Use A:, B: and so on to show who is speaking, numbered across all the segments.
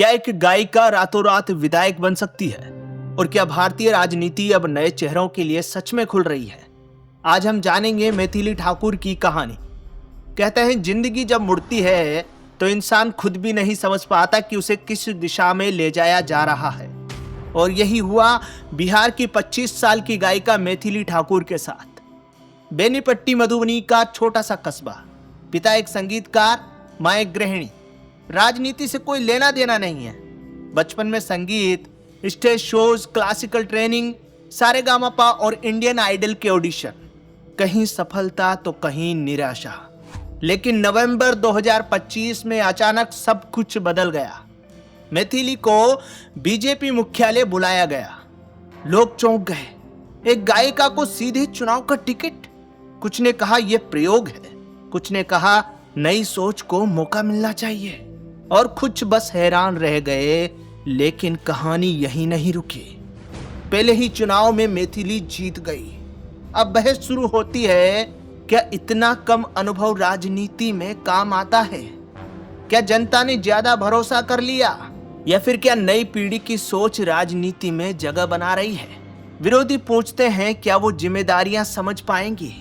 A: क्या एक गायिका रातों रात विधायक बन सकती है? और क्या भारतीय राजनीति अब नए चेहरों के लिए सच में खुल रही है? आज हम जानेंगे मैथिली ठाकुर की कहानी। कहते हैं जिंदगी जब मुड़ती है तो इंसान खुद भी नहीं समझ पाता कि उसे किस दिशा में ले जाया जा रहा है। और यही हुआ बिहार की 25 साल की गायिका मैथिली ठाकुर के साथ। बेनीपट्टी मधुबनी का छोटा सा कस्बा, पिता एक संगीतकार, मां एक गृहिणी। राजनीति से कोई लेना देना नहीं है। बचपन में संगीत, stage shows, classical training, Sa Re Ga Ma Pa और इंडियन आइडल के ऑडिशन। कहीं सफलता तो कहीं निराशा। लेकिन नवंबर 2025 में अचानक सब कुछ बदल गया। मैथिली को बीजेपी मुख्यालय बुलाया गया। लोग चौंक गए। एक गायिका को सीधे चुनाव का टिकट। कुछ ने कहा यह प्रयोग है, कुछ ने कहा नई सोच को मौका मिलना चाहिए, और कुछ बस हैरान रह गए। लेकिन कहानी यही नहीं रुकी। पहले ही चुनाव में मैथिली जीत गई। अब बहस शुरू होती है, क्या इतना कम अनुभव राजनीति में काम आता है? क्या जनता ने ज्यादा भरोसा कर लिया, या फिर क्या नई पीढ़ी की सोच राजनीति में जगह बना रही है? विरोधी पूछते हैं क्या वो जिम्मेदारियां समझ पाएंगी,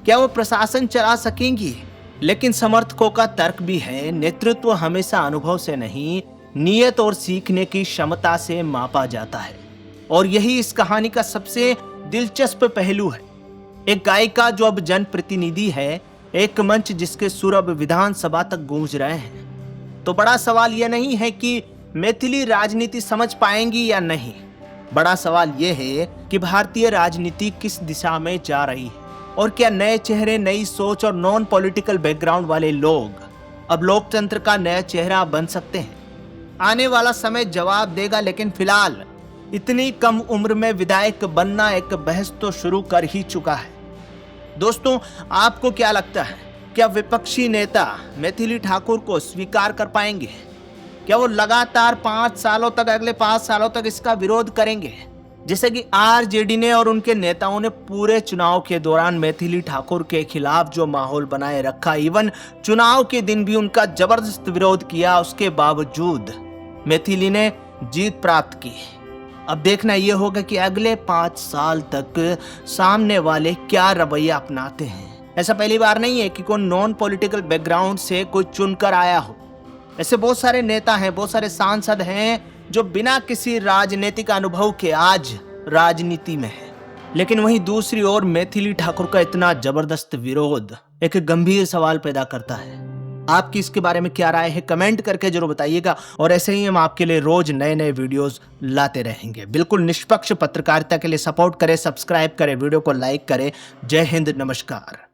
A: क्या वो प्रशासन चला सकेंगी? लेकिन समर्थकों का तर्क भी है, नेतृत्व हमेशा अनुभव से नहीं, नियत और सीखने की क्षमता से मापा जाता है। और यही इस कहानी का सबसे दिलचस्प पहलू है। एक गायिका जो अब जनप्रतिनिधि है, एक मंच जिसके सुर अब विधानसभा तक गूंज रहे हैं। तो बड़ा सवाल यह नहीं है कि मैथिली राजनीति समझ पाएंगी या नहीं। बड़ा सवाल यह है कि भारतीय राजनीति किस दिशा में जा रही है, और क्या नए चेहरे, नई सोच और नॉन पॉलिटिकल बैकग्राउंड वाले लोग अब लोकतंत्र का नया चेहरा बन सकते हैं? आने वाला समय जवाब देगा। लेकिन फिलहाल इतनी कम उम्र में विधायक बनना एक बहस तो शुरू कर ही चुका है। दोस्तों, आपको क्या लगता है, क्या विपक्षी नेता मैथिली ठाकुर को स्वीकार कर पाएंगे? क्या वो लगातार 5 सालों तक, अगले 5 सालों तक इसका विरोध करेंगे, जैसे कि आरजेडी ने और उनके नेताओं ने पूरे चुनाव के दौरान मैथिली ठाकुर के खिलाफ जो माहौल बनाए रखा? इवन चुनाव के दिन भी उनका जबरदस्त विरोध किया। उसके बावजूद मैथिली ने जीत प्राप्त की। अब देखना यह होगा कि अगले 5 साल तक सामने वाले क्या रवैया अपनाते हैं। ऐसा पहली बार नहीं है कि कोई नॉन पॉलिटिकल बैकग्राउंड से कोई चुनकर आया हो। ऐसे बहुत सारे नेता हैं, बहुत सारे सांसद हैं जो बिना किसी राजनीतिक अनुभव के आज राजनीति में है। लेकिन वहीं दूसरी ओर मैथिली ठाकुर का इतना जबरदस्त विरोध एक गंभीर सवाल पैदा करता है। आपकी इसके बारे में क्या राय है, कमेंट करके जरूर बताइएगा। और ऐसे ही हम आपके लिए रोज नए नए वीडियोस लाते रहेंगे। बिल्कुल निष्पक्ष पत्रकारिता के लिए सपोर्ट करें, सब्सक्राइब करें, वीडियो को लाइक करें। जय हिंद, नमस्कार।